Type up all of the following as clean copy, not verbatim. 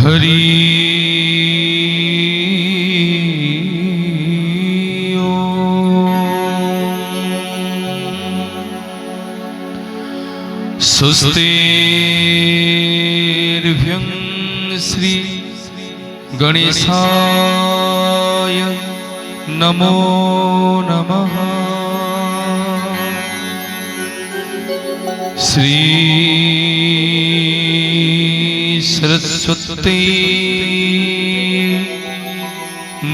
हरि स्वस्तिर्भ्यं श्री गणेशाय नमो नमः। श्री सरस्वती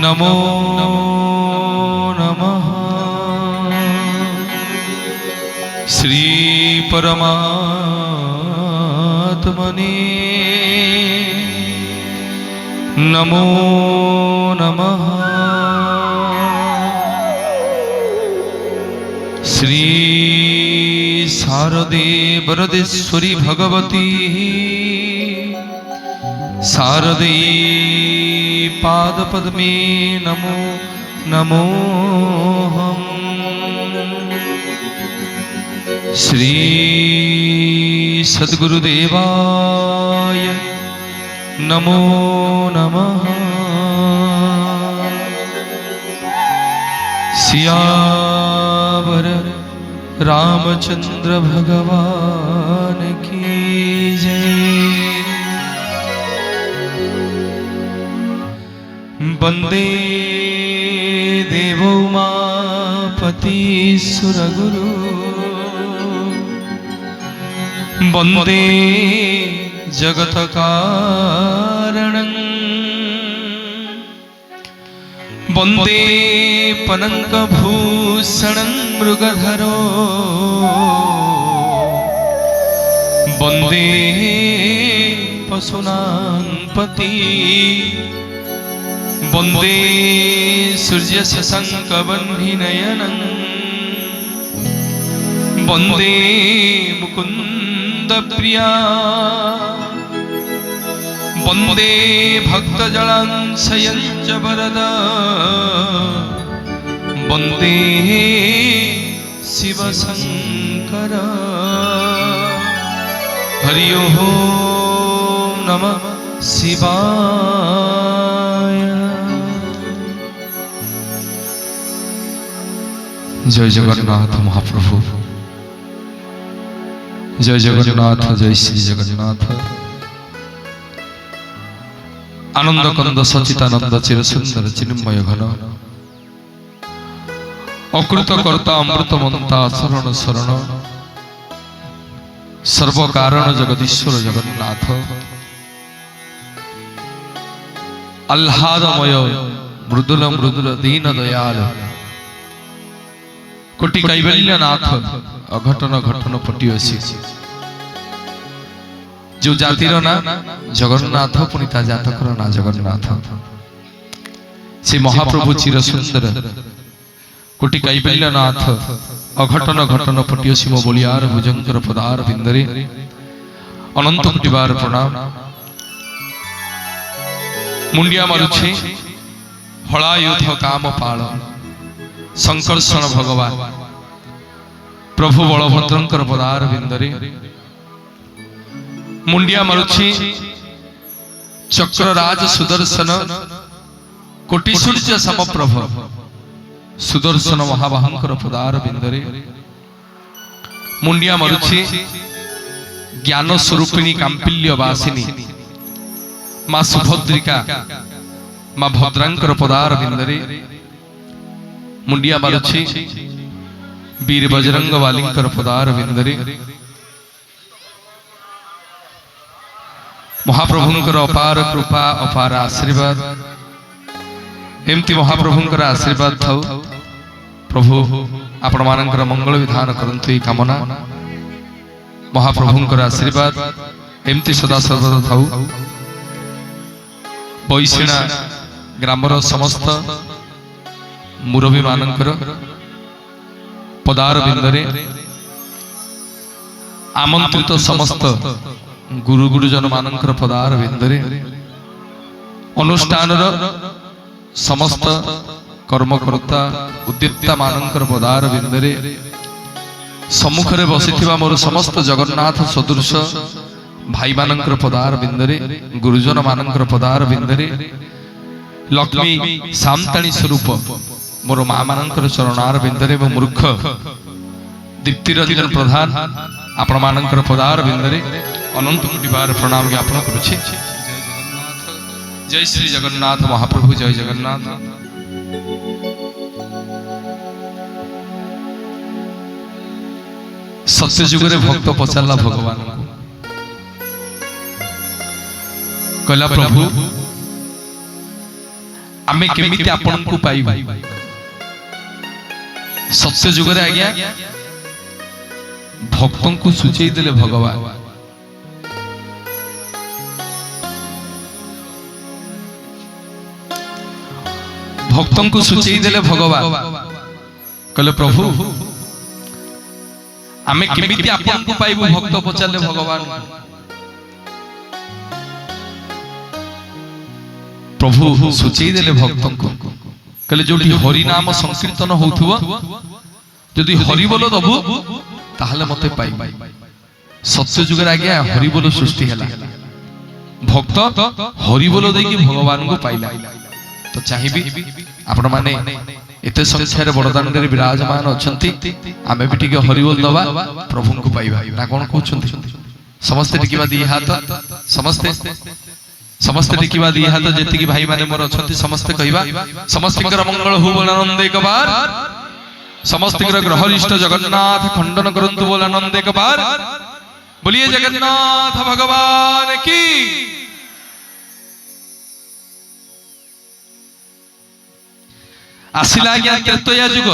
नमो नमः। श्री परमात्मने नमो नमः। श्री शारदे वरदेश्वरी भगवती शारदे पादपद्मे नमो नमोऽहम्। श्री सद्गुरुदेवाय नमो नमः। सियावर रामचंद्र भगवान की जय। वंदे देवो उमापति सुरगुरु वंदे जगत कारणं वंदे पनंकभूषणं मृगधरो वंदे पशूनां पति वंदे सूर्यशशाङ्कवह्निनयनं वंदे मुकुन्दप्रिया वंदे भक्तजलांशयं च वरदा वंदे शिवशंकर। हरि ओं नमः शिवाय। जय जगन्नाथ महाप्रभु, जय जगन्नाथ, जय श्री जगन्नाथ। आनंद कंद सचितानंद चिर सुंदर चिन्मय घन अकृत कर्ता अमृत मंता शरण शरण सर्व कारण जगदीश्वर जगन्नाथ आह्लादमय मृदुल मृदुल दीन दयाल कोटि कैवल्यनाथ अघटन घटन पटियसी। जो जातिर ना जगन्नाथ पुणी ता जातकर ना जगन्नाथ। से महाप्रभु चिर सुंदर कोटि कैवल्यनाथ अघटन घटन पटियसी मो बोलियार भुजंकर पदार बिंदरे अनंत कोटि बार प्रणाम। मुंडिया मारुछे हलायुध काम पाल संकर्षण भगवान प्रभु बलभद्रंकर पदार बिंदरे मुंडिया मारुछी चक्रराज सुदर्शन कोटि सूर्य समप्रभ सुदर्शन महाबाहंकर पदार बिंदरे मुंडिया मारुछी ज्ञान स्वरूपिणी कांपिल्य वासिनी मां सुभद्रिका मां भद्रांकर पदार बिंदरे मुंडिया मारुछी वीर बजरंग वालींकर पदार बिंदरे महाप्रभुंकर अपार कृपा अपार आशीर्वाद एमती महाप्रभुंकर आशीर्वाद थाउ। प्रभु आपण मानकर मंगल विधान करंतु ई कामना महाप्रभुंकर आशीर्वाद एमती सदा सर्वदा थाउ। बैसिणा ग्रामर समस्त मुरबी मानकर पदार बिंदरे आमंत्रित समस्त गुरु गुरुजन मानकर पदार बिंदरे अनुष्ठान समस्त कर्मकर्ता उद्यत्ता मानकर पदार बिंदरे सम्मुखरे बसिथिबा मोर समस्त जगन्नाथ सदृश भाई मानकर पदार बिंदरे गुरुजन मानकर पदार बिंदरे लक्ष्मी सामताणी स्वरूप मोर माँ मानकर चरणार बिंदरे मूर्ख दीप्ति रंजन प्रधान आपण मानकर पदार बिंदरे अनंत कोटि बार प्रणाम ज्ञापन करुछि। जय श्री जगन्नाथ महाप्रभु जय जगन्नाथ। सत्य जुगरे भक्त पचारला भगवान कहला प्रभु आमे केमिति आपन को पाइबा। सत्य जुगरे आज्ञा भक्तों को सूचई देले भगवान। भक्तों को सूचई देले भगवान कहले प्रभु आमे केमिति आपन को पाइबु। भक्त पचारले भगवान प्रभु सूचई देले भक्तों को कहले जोटी हरि नाम संकीर्तन होथुवा जदि हरि बोल दबु ताहले मते पाइबा। सत्य जुगर आज्ञा हरि बोल सृष्टि हैला भक्त हरि बोल देकी भगवान को पाइला। तो चाहिबी आपण माने एते संख्यार बड़दांड रे विराजमान अछंती आमे भी टिके हरि बोल दबा प्रभु को पाइबा ना कोन कहउछंती। समस्त टिकिबा दी हाथ समस्त समस्त टिकिबा दी हाथ जेति की भाई माने मोर अछंती समस्त कहिबा समस्तिकर मंगल हो बोल आनंद एक बार। समस्तिकर ग्रह इष्ट जगन्नाथ खंडन करंतु बोल आनंद एक बार। बोलिए जगन्नाथ भगवान की। आसिला ज्ञा त्रेतया जुग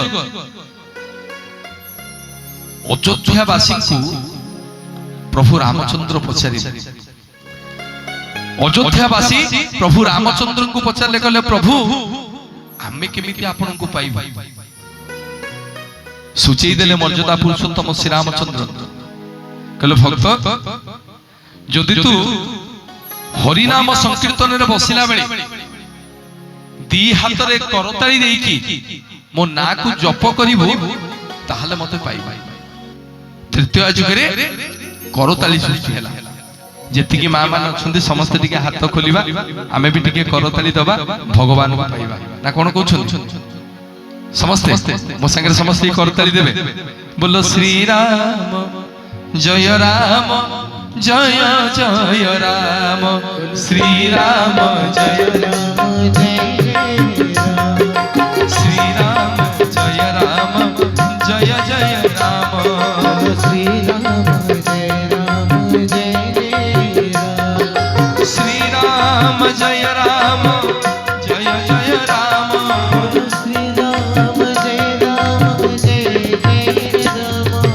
अयोध्यावासी को प्रभु रामचंद्र पचारि। अयोध्यावासी प्रभु रामचंद्र को पचारे कहले प्रभु आमे केमिति आपन को पाइबा। सूचई देले मर्यादा पुरुषोत्तम श्री रामचंद्र कहले भक्त जदि तू हरि नाम संकीर्तन रे बसिला बेले दी हाथ रे करताली देकी मो ना को जप करिवो ताहले मते पाइबा। तृतीय जुगरे करताली सृष्टि हैला जेति की मां मान अछंती समस्त टिके हाथ खोलिबा आमे भी टिके करताली दबा भगवान को पाइबा ना कोन कहउछन। समस्त मो संगे समस्त करताली देबे। बोलो श्री राम जय राम जय जय राम श्री राम जय राम जय श्री राम जय राम जय जय राम श्री राम जय राम जय श्री राम जय राम जय जय राम श्री राम जय राम जय जय राम श्री राम जय राम जय जय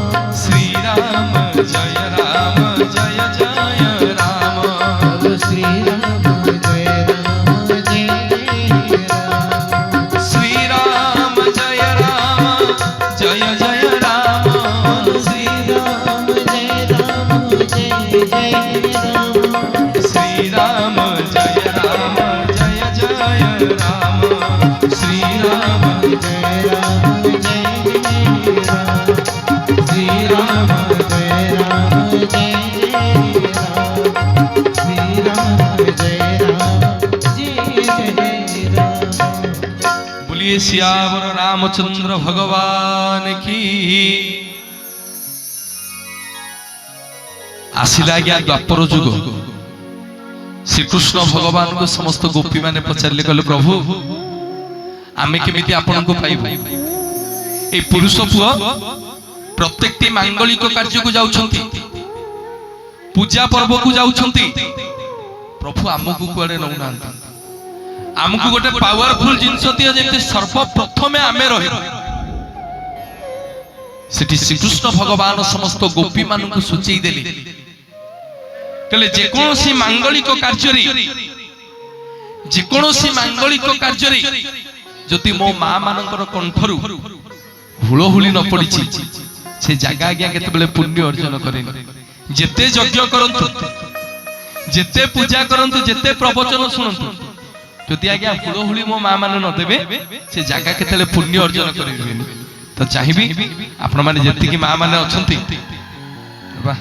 राम श्री राम जय राम जय राम श्री राम जय राम जय जय राम श्री राम जय राम जय जय राम श्री राम जय राम जय जय राम श्री राम जय राम जय राम श्री राम जय राम जय राम श्री राम जय राम जय राम। बोलिए सियावर रामचंद्र भगवान की। आसिला गया द्वापर जुग श्री कृष्ण भगवान को समस्त गोपी माने पचारले कहले प्रभु आमे केमिति आपन को पाइबो। ए पुरुष पुआ प्रत्येकटी मांगलिक कार्य को जाउछंती पूजा पर्व को जाउछंती प्रभु आमको कुआडे नउनांती। आमको गोटे पावरफुल जिंस दिया जेते सर्वप्रथमे आमे रहि सेठी श्री कृष्ण भगवान समस्त गोपी मान को सूचई देली कहले जेकोसी मांगलिक कार्य जदि मो मां मानकर कंठरु हुलहुली न पड़िछि से जागा आज्ञा केतेबेले पुण्य अर्जन करे। जेते यज्ञ करंतु जेते पूजा करंतु जेते प्रवचन सुनंतु जदि आज्ञा हुलहुली मो मां मान न देबे से जागा केतेले पुण्य अर्जन करिबेनी। तो चाहिबी आपण माने जेति की मां माने अछंती वाह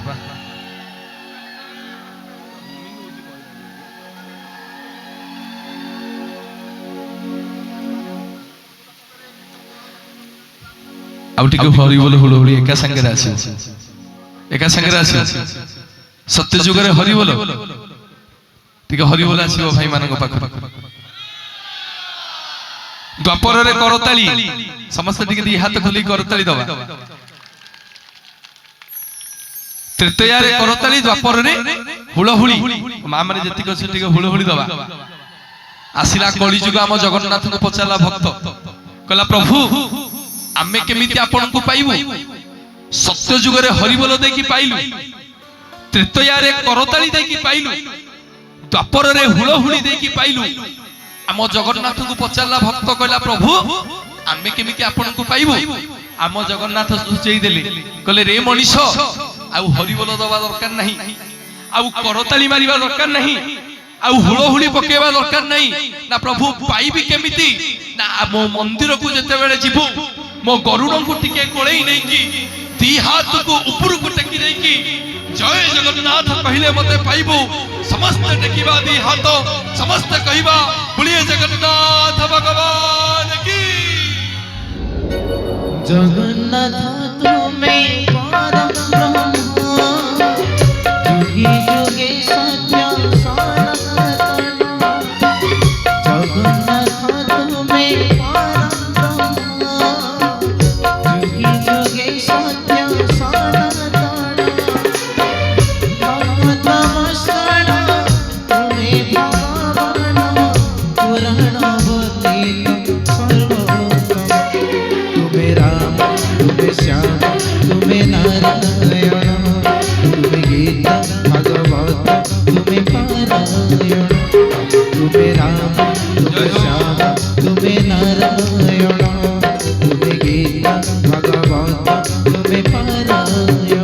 आउ टिके हरि बोल हुलहुली एका संगे आसी एका संगे आसी सत्य जुग रे हरि बोल टिके हरि बोल आसीबो भाई मानक पाख द्वापर रे करताली समस्त टिके दी हाथ खोली करताली दबा तृतीया रे करताली द्वापर रे हुलहुली मा माने जति कसे टिके हुलहुली दबा आसिला कली जुग आम जगन्नाथ को पचाला भक्त कहला प्रभु आमे केमिति आपन को पाइबो सत्य जुग रे हरि बोल दे की पाइलु तृतीया रे करताली दे की पाइलु द्वापर रे हुलहुली दे की पाइलु आम जगन्नाथ को पचारला भक्त कहला प्रभु आमे केमिति आपन को पाइबो आम जगन्नाथ सुचेई देले कहले रे मनीष आउ हरि बोल दबा दरकार नाही आउ करताली मारिबा दरकार नाही आउ हुलहुली पकेबा दरकार नाही ना प्रभु पाइबी केमिति ना मो मंदिर को जते बेले जिबु मो गरुड़ को टिके कोळेई नै की दी हाथ को ऊपर को टेकी नै की जय जगन्नाथ पहले मते पाइबो समस्त टेकीबा दी हाथ समस्त कहिबा बोलिए जगन्नाथ भगवान की जगन्नाथ तुम्हें परम ब्रह्म जुगे जुगे सत्य सनातन जगन्नाथ तुम्हें परम ब्रह्म जुगे जुगे सत्य सनातन नमस्कार तुम्हें भगवान पुराण श्याम तुम्हें नारायण तुम्हें गीता भागवत तुम्हें पारायण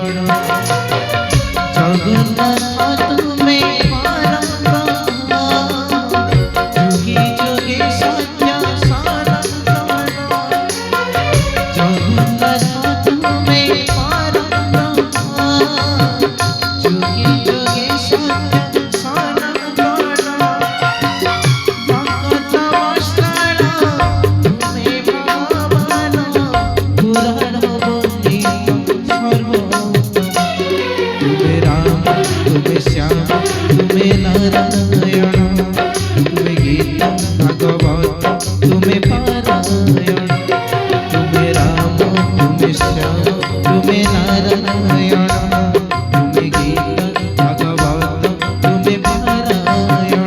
तुम्हें राम तुम्हें श्याम तुम्हें नारायण तुम्हें गीता भागवत तुम्हें पारायण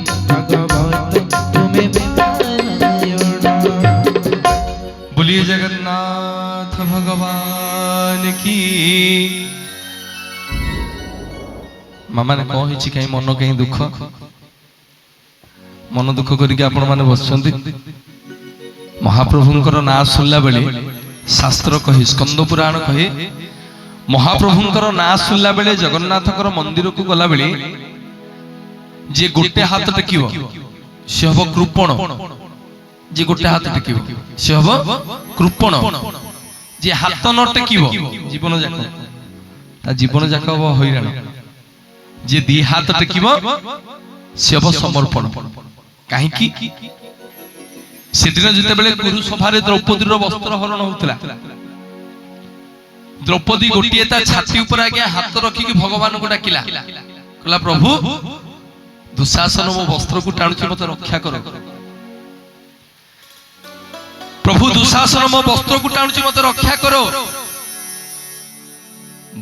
जगन्नाथ तुम्हें परम जुगे जुगे सत्य सनातन जगन्नाथ बोलिए जगन्नाथ भगवान की मामा ने कौन हिची कहीं मन कहीं दुख मन दुख करके आपण माने बसछंती महाप्रभुंकर नाम सुनला बेले शास्त्र कहे स्कंद पुराण कहे महाप्रभुंकर नाम सुनला बेले जगन्नाथकर मंदिर को गला बेले जे गोटे हाथ टेकिबो से हबो कृपण जे गोटे हाथ टेकिबो से हबो कृपण जे हाथ न टेकिबो जीवन जाक ता जीवन जाक हबो हैरान जे दी हाथ टेकिबो से हबो समर्पण काहे की सेदिन जते बेले गुरु सभारे द्रौपदी रो वस्त्र हरण होतला द्रौपदी गोटिए ता छाती ऊपर आगे हाथ रखी कि भगवान को डाकिला कहला प्रभु दुशासन मो वस्त्र को टाणुची मते रक्षा करो प्रभु दुशासन मो वस्त्र को टाणुची मते रक्षा करो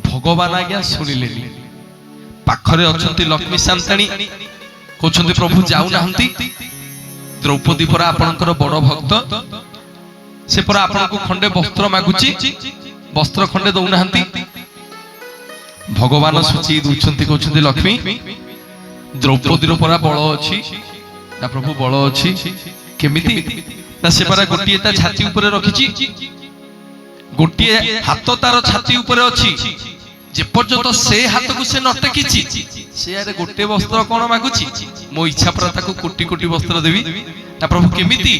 भगवान आज्ञा सुनिलेनी पाखरे अछंती लक्ष्मी शांताणी कहउछंती प्रभु जाऊ नाहंती द्रौपदी पर आपनकर बड़ भक्त से पर आपन को खंडे वस्त्र मागुची वस्त्र खंडे दउ नाहंती भगवान सुची दुछंती कहउछंती लक्ष्मी द्रौपदी रो परा बळ अछि ना प्रभु बळ अछि केमिति ना से परा गोटिए ता छाती ऊपर रखिची गोटिए हाथ तार छाती ऊपर अछि जे पर्यंत से हाथ को से न टेकिची से आरे गोटे वस्त्र कोन मागुची मो इच्छा पर ताको कोटी कोटी वस्त्र देवी ना प्रभु केमिति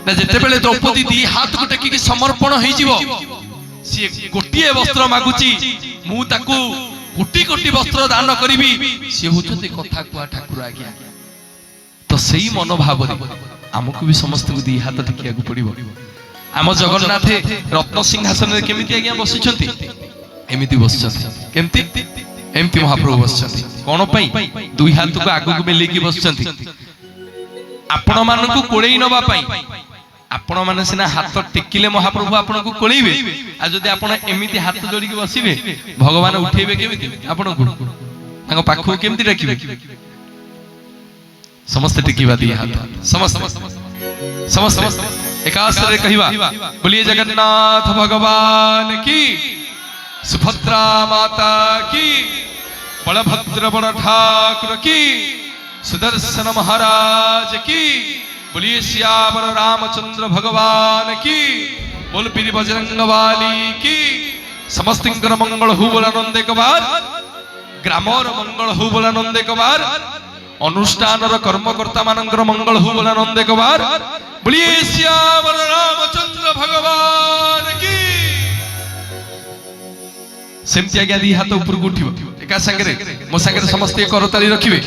ना जते बेले द्रौपदी दी हाथ को टेकी समर्पण होई जीवो से गोटिए वस्त्र मागुची मु ताको कोटी कोटी वस्त्र दान करिवि से होचते कथा कुआ ठाकुर आज्ञा ସେଇ ମନୋଭାବରେ ଆମକୁ ବି ସମସ୍ତଙ୍କୁ ଦି ହାତ ଟେକିବାକୁ ପଡିବ। ଆମ ଜଗନ୍ନାଥ ରତ୍ନ ସିଂହାସନରେ କେମିତି ଆଜ୍ଞା ବସିଛନ୍ତି? ଏମିତି ବସିଛନ୍ତି। କେମିତି? ଏମିତି ମହାପ୍ରଭୁ ବସିଛନ୍ତି। କଣ ପାଇଁ? ଦୁଇ ହାତକୁ ଆଗକୁ ମେଲେଇକି ବସିଛନ୍ତି ଆପଣ ମାନଙ୍କୁ କୋଳେଇ ନବା ପାଇଁ। ଆପଣ ମାନେ ସିନା ହାତ ଟେକିଲେ ମହାପ୍ରଭୁ ଆପଣଙ୍କୁ କୋଳେଇବେ, ଆଉ ଯଦି ଆପଣ ଏମିତି ହାତ ଯୋଡ଼ିକି ବସିବେ ଭଗବାନ ଉଠେଇବେ କେମିତି ଆପଣଙ୍କୁ? ତାଙ୍କ ପାଖକୁ କେମିତି ଡାକିବେ? ସମସ୍ତେ ଟେକିବା ଦି ହାତ, ସମସ୍ତେ ସମସ୍ତେ ଏକାସ୍ତରେ କହିବା ବୋଲିଏ ଜଗନ୍ନାଥ ଭଗବାନ କି, ସୁଭଦ୍ରା ମାତା କି, ବଳଭଦ୍ର ବଡ଼ ଠାକୁର କି, सुदर्शन महाराज की, बोलिए श्यावर रामचंद्र भगवान की, बोल पीरी बजरंग वाली की। समस्त मंगल हु बोला नंदे कबार, ग्रामर मंगल हु बोला नंदे कबार, अनुष्ठान कर्मकर्ता मानकर मंगल हु बोला नंदे कबार, बोलिए श्यावर रामचंद्र भगवान की। सेमती आज्ञा दी हाथ ऊपर उठिब एका संगे मो संगे समस्त करताली रखिबे,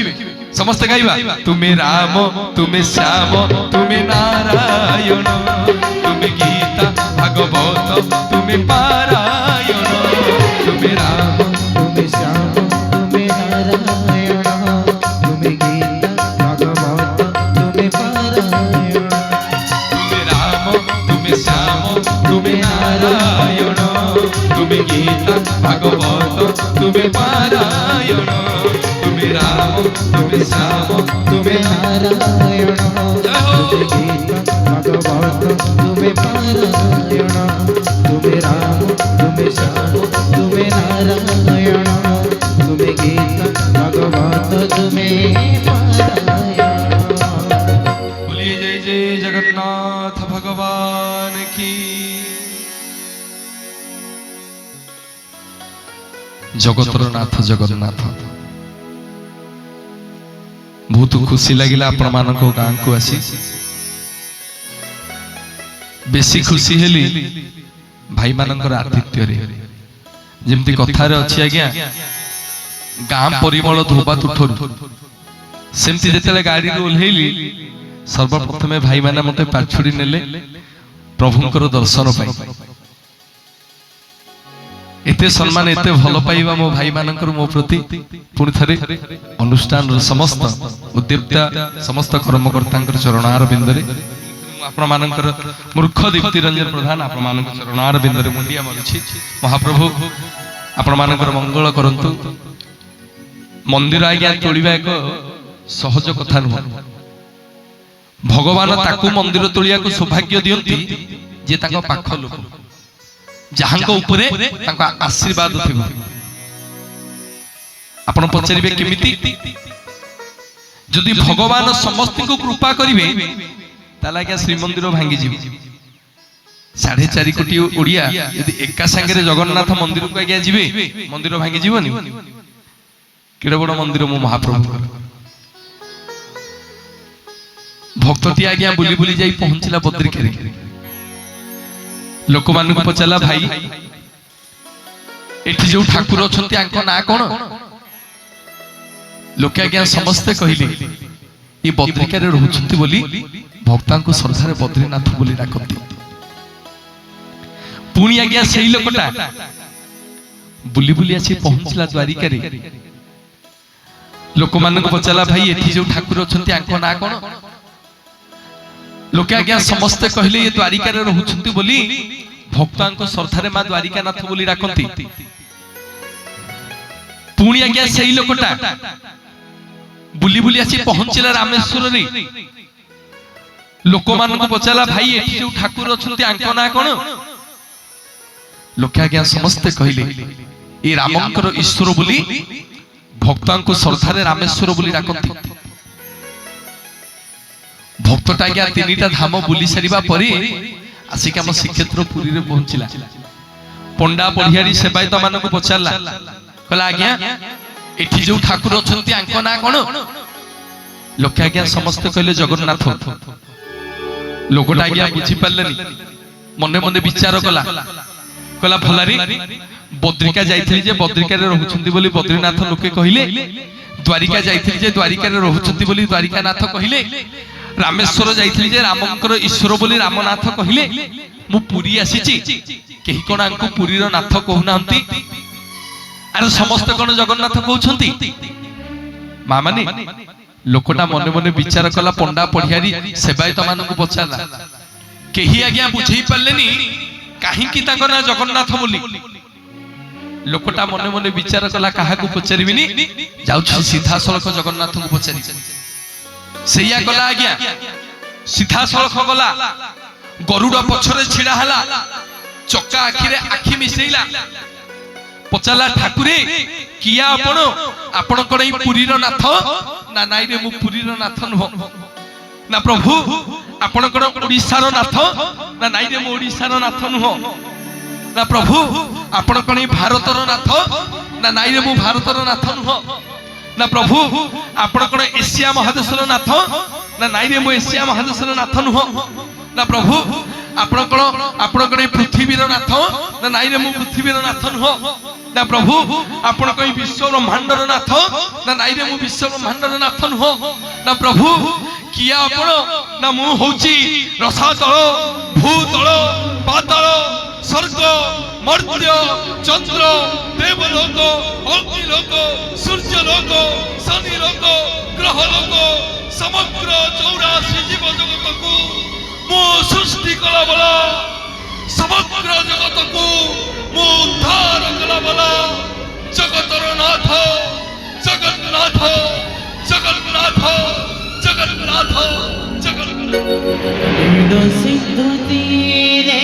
समस्त गाइबा तुमे राम तुमे श्याम तुमे नारायण, तुमे गीता भागवत तुमे पारायण, तुमे राम तुमे श्याम तुमे नारायण, तुमे गीता भागवत तुमे पारायण, तुमे राम तुमे श्याम तुमे नारायण, तुमे गीता भागवत तुमे पारायण, तुमे राम तुमे श्याम तुमे नारायण, तुमे गीता भागवत तुमे पारायण, तुमे राम तुमे श्याम तुमे नारायण, तुमे गीता भागवत तुमे पारायण। बोलिए जय जय जगन्नाथ भगवान की। जगतर नाथ जगन्नाथ, बहुत खुशी लगिला आपण मानको गां को आसी। बेसी खुशी हेली भाई मानकर आतिथ्य रे, जेमती कथारे अछि आज्ञा गां परिमल धोबा तुठर, सेमती जेतेले गाड़ी रे ओल्हेली सर्वप्रथमे भाई माने मते पाछुडी नेले प्रभुंकर दर्शन पाई। एते सम्मान एते भल पाइबा मो भाई मानकर मो प्रति पुनि थरे अनुष्ठान समस्त उद्योक्ता समस्त कर्मकर्तांकर चरणार बिंदरे आपण मानकर मूर्ख दीप्ति रंजन प्रधान आपण मानकर चरणार बिंदरे मुंडिया मारुछि। महाप्रभु आपण मानकर मंगल करंतु। मंदिर आज्ञा तोड़िबा एक सहज कथा नुह, भगवान ताकू मंदिर तोड़िया को सौभाग्य दियंती जे ताको पाख लोक, जहांको उपरे तांको आशीर्वाद थिबो। आपण पचारिबे केमिति? जदि भगवान समस्त को कृपा करिवे ताला क्या श्रीमंदिर भांगी जीव। 4.5 कोटी ओडिया यदि एका संगे जगन्नाथ मंदिर को आज्ञा जीवे मंदिर भांगी जीवनी? केडे बड़ मंदिर मो महाप्रभु। भक्तटी आज्ञा बुली बुली जाई पहुंचला बद्रिकारे। लोक मान को पचाला भाई एठी जो ठाकुर अछंती आंक ना कोन? लोके आज्ञा समस्ते कहिले ये बद्रिकारे रहउछंती बोली भक्तां को श्रद्धारे बद्रीनाथ बोली डाकंती। पुणी आज्ञा सेही लोकटा बुली बुली आसी पहुंचला द्वारिकारे। लोक मान को पचाला भाई एठी जो ठाकुर अछंती आंक ना कोन? लोके आज्ञा समस्ते कहले ये द्वारिकारे रहउछंती बोली भक्तां को श्रद्धारे मां द्वारिकानाथ बोली डाकंती। पुणी आज्ञा सेही लोकटा बुली बुली आसी पहुंचला रामेश्वर रे। लोक मान को पचाला भाई एठी जो ठाकुर अछंती आंक ना कोन? लोके आज्ञा समस्ते कहले ये रामंकर ईश्वर बोली भक्तां को श्रद्धारे रामेश्वर बोली डाकंती। भक्तटा आज्ञा 3टा धाम बुली सारिबा परे आसिक आम श्रीक्षेत्र पुरी रे पहुंचला। पंडा पढ़ियारी सेवायत मान को पचारला, कहला आज्ञा एठी जो ठाकुर अछंती आंक ना कोन? लोके आज्ञा समस्त कहले जगन्नाथ। लोकटा आज्ञा बुझी पारलेनी, मने मने विचार कला, कहला भलारी बद्रिका जाइथिली जे बद्रिका रे रहउछंती बोली बद्रीनाथ लोके कहिले द्वारिका जाइथिली जे द्वारिका रे रहउछंती बोली द्वारिका नाथ कहिले रामेश्वर जाइथिली जे रामंकर ईश्वर बोली रामनाथ कहिले मु पुरी आसीची केही कोन आंकु पुरी रो नाथ कहू नांती अरे समस्त कोन जगन्नाथ कहउछंती मा माने लोकटा मने मने विचार कला पंडा पढियारी सेवायत मानकु पछाला केही आज्ञा बुझेई पल्लेनी काहे की ताको ना जगन्नाथ बोली लोकटा मने मने विचार कला काहाकू पचारिबिनी जाउछि सीधा सलख जगन्नाथ को पचारि सेया कला आज्ञा सीधा सलख गला गरुड़ पछरे छिड़ा हला चक्का आखिरे आखि मिसेइला पचाला ठाकुरे किया आपण कोन पुरी रो नाथ ना नाई रे मु पुरी रो नाथ नुह ना प्रभु आपण कोन ओडिसा रो नाथ ना नाई रे मु ओडिसा रो नाथ नुह ना प्रभु आपण कोन भारत रो नाथ ना नाई रे मु भारत रो नाथ नुह ना प्रभु आपण कोन एशिया महादेश रो नाथ ना नाई रे मु एशिया महादेश रो नाथ नुह ना प्रभु आपण कोन पृथ्वी रो नाथ ना नाई रे मु पृथ्वी रो नाथ नुह ना प्रभु आपण कोई विश्व ब्रह्मांड रो नाथ ना नाई रे मु विश्व ब्रह्मांड रो नाथ नुह ना प्रभु किया आपण ना मु होची रसातल भूतल पाताल स्वर्ग मर्त्य चंद्र देवलोक अग्निलोक सूर्यलोक शनिलोक ग्रहलोक समग्र 84 जीव जगत को मु सृष्टि कला बला समग्र जगत को मु उद्धार कला बला जगतर नाथ जगन्नाथ जगन्नाथ जगन्नाथ जगन्नाथ सिंधु तीरे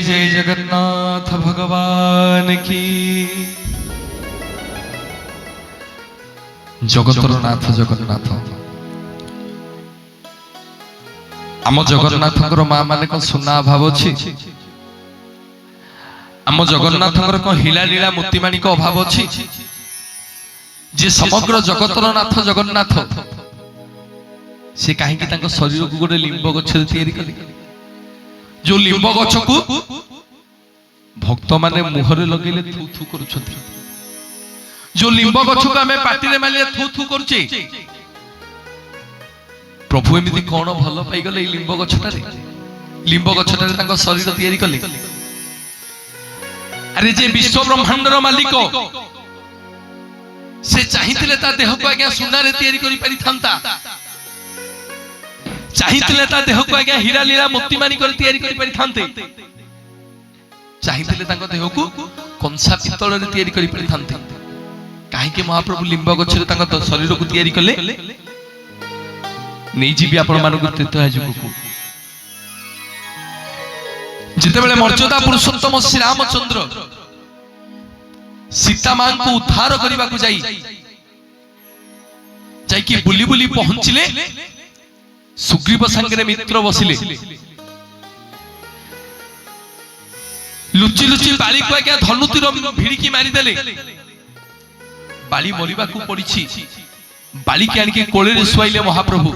जय जगन्नाथ भगवान की जगतर नाथ जगन्नाथ आम जगन्नाथ माँ माने कौन सुना अभाव अच्छी आम जगन्नाथ कौन हिला लीला मोतीमाणी को अभाव अच्छी जे समग्र जगतर नाथ जगन्नाथ से कहीं शरीर को गोटे लिंब गछ तैयारी जो लिंब गछ को भक्त माने मुहरे लगेले थू थू करूछथि जो लिंब गछ को हमें पाटी रे माले थू थू करूचे प्रभु एमिति कोन भल पाई गले लिंब गछटारे तांको शरीर तैयारी कले अरे जे विश्व ब्रह्मांड रो मालिक से चाहिथिले ता देह को आज्ञा सुना रे तैयारी करि पारि थांता चाहिथिले ता देह को आज्ञा हीरा लीला मोतीमाणी कर तैयारी करि पारि थांते चाहिथिले तांको देह को कंसा पितल रे तैयारी करि पारि थांते काहे के महाप्रभु लिंब गछ रे तांको शरीर को तैयारी कले नै जीवी आपण मानको तीर्थ आजुको जिते बेले मर्यादा पुरुषोत्तम श्री रामचंद्र सीता मां को उद्धार करबा को जाई कि बुली बुली पहुंचले सुग्रीव संगे मित्र बसिले लुचि लुचि बाली को आज्ञा धनुतिर भिड़की मारिदेले बाली मरिबा को पड़िछि बाली के आनिके कोळे रे सुआइले महाप्रभु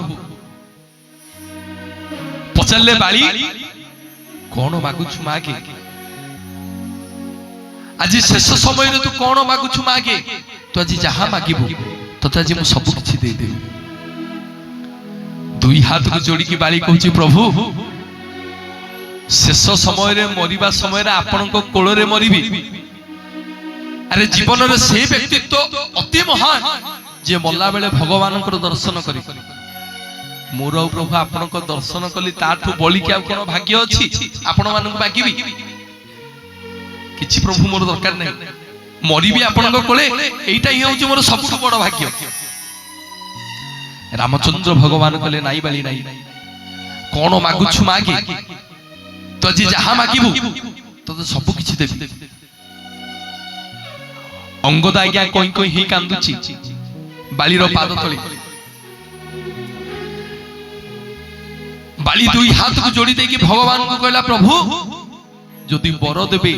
पचारले बाली कौन मागुछु मागे आज शेष समय तू कौन मागुछु मागे तू आज जहा मागिबु तते आज मु सब किछि दे देबी दुई हाथ को जोड़ी की बाली कहूची प्रभु शेष समय रे मरिबा समय रे आपन को कोल रे मरिबी अरे जीवन रे से व्यक्तित्व अति महान जे मल्ला बेले भगवान को दर्शन करी मोर प्रभु आपन को दर्शन कली ताठू बली के कोन भाग्य अछि आपन मानन को मागिबी किछि प्रभु मोर दरकार नै मरिबी आपन को कोले एइटा ही होउची मोर सबसे बड़ भाग्य रामचंद्र भगवान कहले नाई बाली नाई कौन मागुछु मागे तो जी जहा मागिबु तो सब किछि देबी अंगद आज्ञा कोई कोई ही कांदुची बालीर पाद तले बाली दुई हाथ को जोड़ी देकी भगवान को कहला प्रभु जदि बर देबे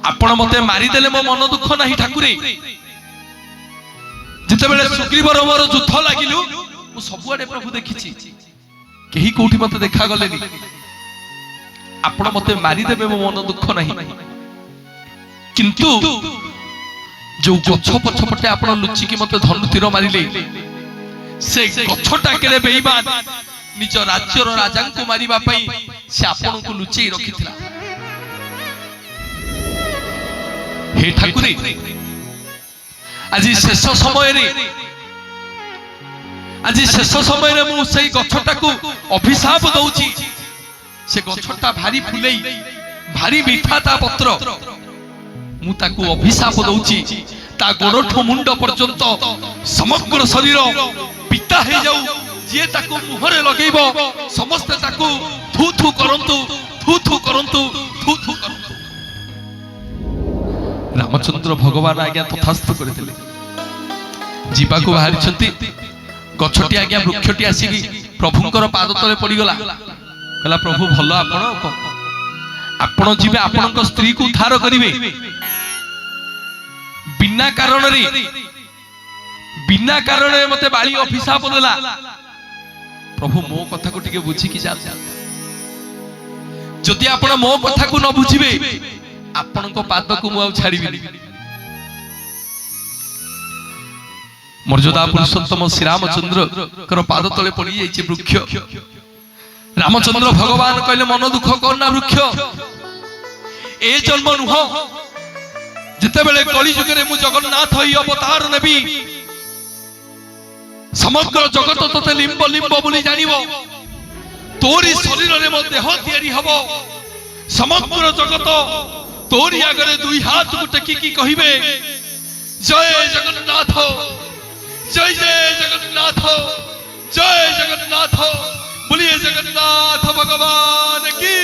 आपण मते मारी देले मो मन दुख नाही ठाकुरे जिते बेले सुग्रीवर मोर युद्ध लागिलु मु सबुआडे प्रभु देखिछि केही कोठी मते देखा गलेनी आपण मते मारी देबे मो मन दुख नाही किंतु जो गछ पछपटे आपण लुचि की मते धनु तीर मारिले से गछटा केले बेईमान निज राज्यर राजा को मारिबा पई से आपण को लुचि रखिथिला हे ठाकुरे आज शेष समय रे आज शेष समय रे मु सेई गछटा को अभिशाप दउची से गछटा भारी फुलेई भारी मीठा ता पत्र मु ताकू अभिशाप दउची ता गोड़ठो मुंड पर्यंत समग्र शरीर पिता हे जाऊ जे ताकू मुहरे लगेइबो समस्त ताकू थू थू करंतु थू थू करंतु थू थू करंतु रामचंद्र भगवान आज्ञा तथास्थ करथिले जीवा को बाहरी छंती गछटी आज्ञा वृक्षटी आसीकी प्रभुंकर पाद तले पड़ी गला कहला प्रभु भलो आपण जीवे आपनक स्त्री को उद्धार करिवे बिना कारण रे मते बाली अभिशाप देला प्रभु मो कथा को टिके बुझी की जा जदि आपण मो कथा को न बुझिबे आपनक पाद को मु छाड़ीबी मर्यादा पुरुषोत्तम श्री रामचंद्र कर पाद तले पड़ी जाइए वृक्ष रामचंद्र भगवान कहले मन दुख करना वृक्ष ए जन्म नुह जिते बेले कली जुग रे मु जगन्नाथ ही अवतार नेबी समग्र जगत तते लिंब लिंब बोली जानिबो तोरी शरीर रे मो देह तयारी हबो समग्र जगत तोरी आगरे दुई हाथ को टेकी की कहिबे जय जगन्नाथ जय जय जगन्नाथ जय जगन्नाथ बोलिए जगन्नाथ भगवान की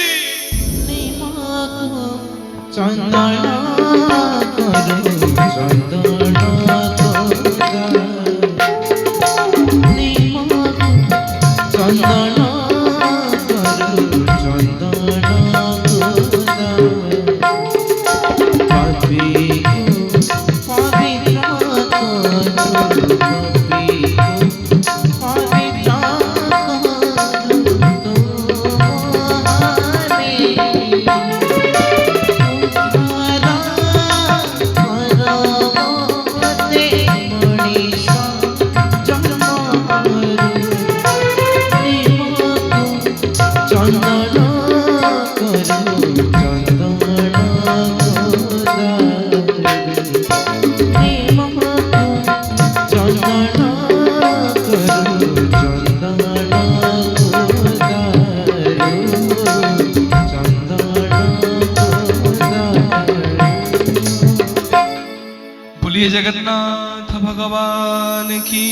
चंदन जगन्नाथ भगवान की